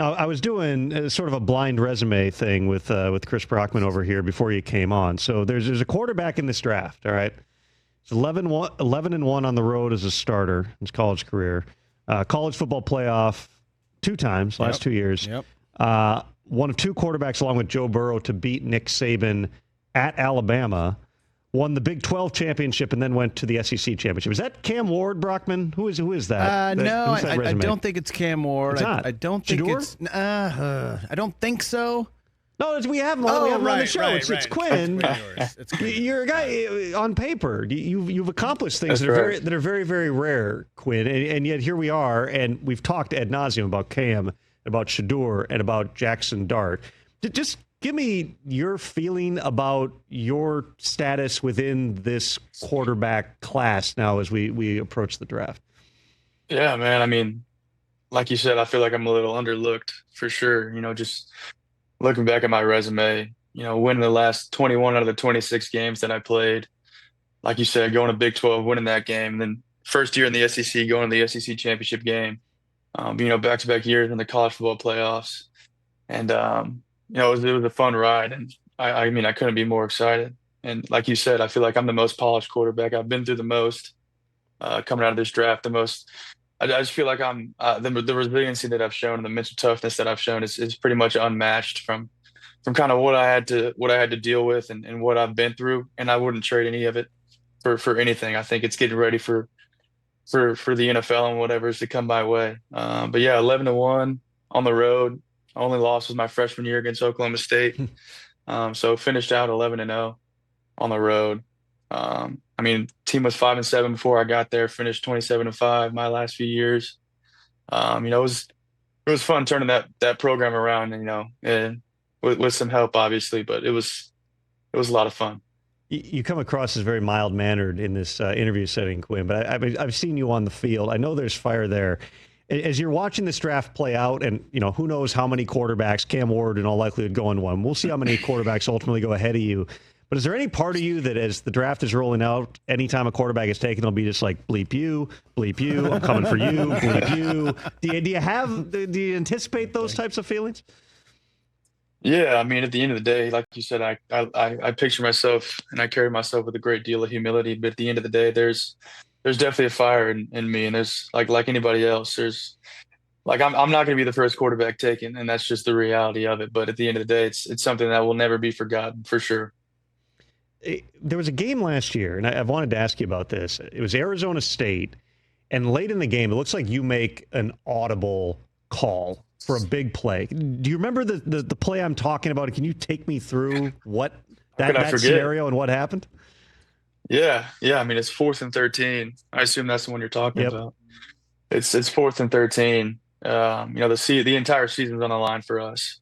Now, I was doing sort of a blind resume thing with Chris Brockman over here before you came on. So there's a quarterback in this draft, all right? It's 11-1 on the road as a starter in his college career. College football playoff 2 times, last 2 years. Yep. One of 2 quarterbacks, along with Joe Burrow, to beat Nick Saban at Alabama. Won the Big 12 championship and then went to the SEC championship. Is that Cam Ward, Brockman? Who is that? No, I don't think it's Cam Ward. It's not. I don't think Shador? it's. I don't think so. No, we have him on the show. It's Quinn. It's Quinn. You're a guy on paper. You've accomplished things that are very, very rare, Quinn. And yet here we are, and we've talked ad nauseum about Cam, about Shador, and about Jackson Dart. Just give me your feeling about your status within this quarterback class now as we approach the draft. Yeah, man. I mean, like you said, I feel like I'm a little underlooked for sure. Just looking back at my resume, winning the last 21 out of the 26 games that I played. Like you said, going to Big 12, winning that game. And then first year in the SEC, going to the SEC championship game. Back-to-back years in the college football playoffs. And, it was a fun ride. And I mean, I couldn't be more excited. And like you said, I feel like I'm the most polished quarterback. I've been through the most coming out of this draft, the most. I just feel like I'm the resiliency that I've shown and the mental toughness that I've shown is pretty much unmatched from kind of what I had to deal with and what I've been through. And I wouldn't trade any of it for anything. I think it's getting ready for the NFL and whatever's to come my way. But yeah, 11-1 on the road. Only loss was my freshman year against Oklahoma State. So finished out 11-0 on the road. I mean, team was 5-7 before I got there. Finished 27-5 my last few years. It was fun turning that program around. And with some help, obviously, but it was a lot of fun. You come across as very mild mannered in this interview setting, Quinn. But I've seen you on the field. I know there's fire there. As you're watching this draft play out, and who knows how many quarterbacks, Cam Ward in all likelihood going one. We'll see how many quarterbacks ultimately go ahead of you. But is there any part of you that as the draft is rolling out, anytime a quarterback is taken, they'll be just like, bleep you, I'm coming for you, bleep you. Do you anticipate those types of feelings? Yeah, I mean, at the end of the day, like you said, I picture myself and I carry myself with a great deal of humility. But at the end of the day, there's definitely a fire in me, and there's like anybody else. There's like I'm not going to be the first quarterback taken, and that's just the reality of it. But at the end of the day, it's something that will never be forgotten for sure. There was a game last year, and I've wanted to ask you about this. It was Arizona State, and late in the game, it looks like you make an audible call for a big play. Do you remember the play I'm talking about? Can you take me through what that scenario and what happened? Yeah. I mean, it's 4th and 13. I assume that's the one you're talking about. It's 4th and 13. The entire season's on the line for us,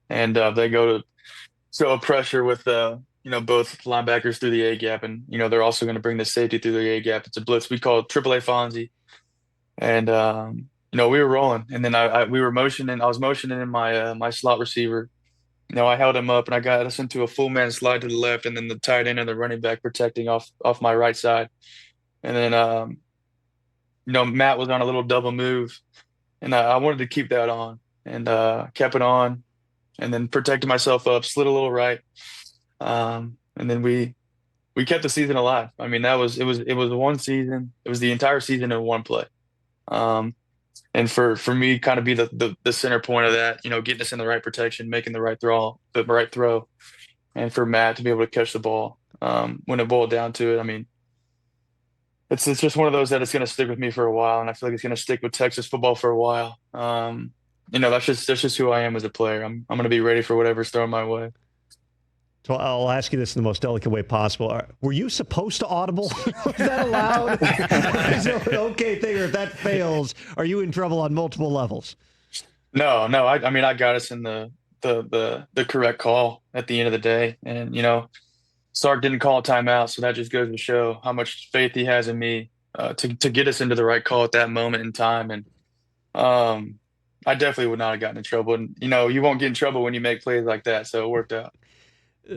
and they go to show pressure with both linebackers through the A gap, and they're also going to bring the safety through the A gap. It's a blitz. We call it AAA Fonzie, and we were rolling, and then we were motioning. I was motioning in my slot receiver. I held him up, and I got us into a full man slide to the left, and then the tight end and the running back protecting off my right side, and then Matt was on a little double move, and I wanted to keep that on, and kept it on, and then protected myself up, slid a little right. And then we kept the season alive. I mean, it was one season. It was the entire season in one play. And for me, kind of be the center point of that, getting us in the right protection, making the right throw, and for Matt to be able to catch the ball. When it boiled down to it, I mean, it's just one of those that it's going to stick with me for a while, and I feel like it's going to stick with Texas football for a while. That's just who I am as a player. I'm going to be ready for whatever's thrown my way. So I'll ask you this in the most delicate way possible. Were you supposed to audible? Was that allowed? Is it an okay thing, or if that fails, are you in trouble on multiple levels? No. I mean, I got us in the correct call at the end of the day, and Sark didn't call a timeout, so that just goes to show how much faith he has in me to get us into the right call at that moment in time. And I definitely would not have gotten in trouble. And you won't get in trouble when you make plays like that, so it worked out.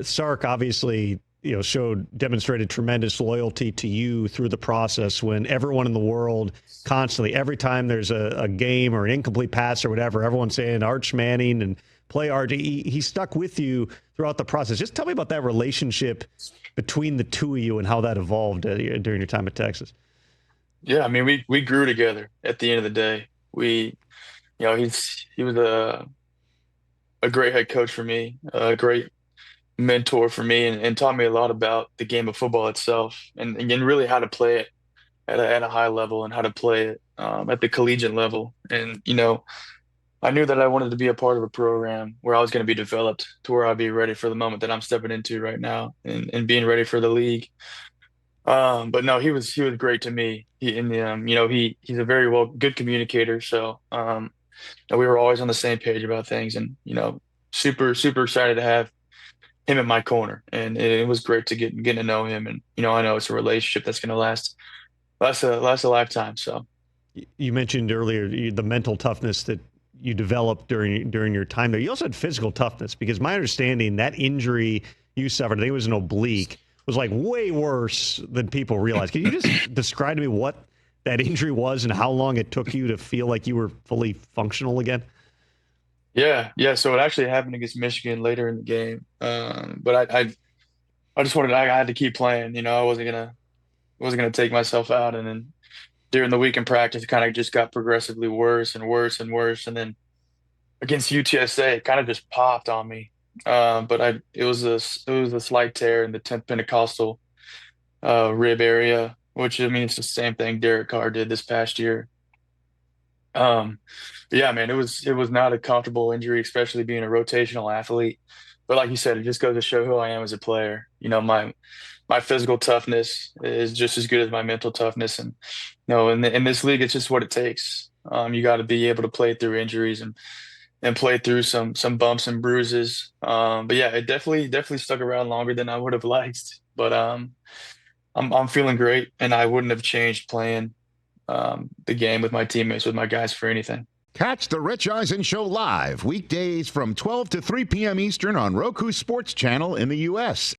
Sark, obviously, demonstrated tremendous loyalty to you through the process when everyone in the world constantly, every time there's a game or an incomplete pass or whatever, everyone's saying Arch Manning and play Arch. He stuck with you throughout the process. Just tell me about that relationship between the two of you and how that evolved during your time at Texas. Yeah, I mean, we grew together at the end of the day. He was a great head coach for me, a great mentor for me, and taught me a lot about the game of football itself and really how to play it at a high level and how to play it at the collegiate level. And, I knew that I wanted to be a part of a program where I was going to be developed to where I'd be ready for the moment that I'm stepping into right now and being ready for the league. But no, he was great to me. He's a very good communicator. So, we were always on the same page about things, and, super, super excited to have him in my corner. And it was great to get to know him. And, I know it's a relationship that's going to last a lifetime. So you mentioned earlier the mental toughness that you developed during your time there. You also had physical toughness, because my understanding, that injury you suffered, I think it was an oblique, was like way worse than people realize. Can you just describe to me what that injury was and how long it took you to feel like you were fully functional again? Yeah. So it actually happened against Michigan later in the game. But I just I had to keep playing. I wasn't gonna take myself out. And then during the week in practice, it kind of just got progressively worse and worse and worse. And then against UTSA, it kind of just popped on me. But it was a slight tear in the 10th metatarsal rib area, which, I mean, it's the same thing Derek Carr did this past year. Yeah, man, it was not a comfortable injury, especially being a rotational athlete. But like you said, it just goes to show who I am as a player. My physical toughness is just as good as my mental toughness. And, in this league, it's just what it takes. You got to be able to play through injuries and play through some bumps and bruises. But yeah, it definitely stuck around longer than I would have liked. But I'm feeling great, and I wouldn't have changed playing the game with my teammates, with my guys, for anything. Catch the Rich Eisen Show live weekdays from 12 to 3 p.m. Eastern on Roku Sports Channel in the U.S.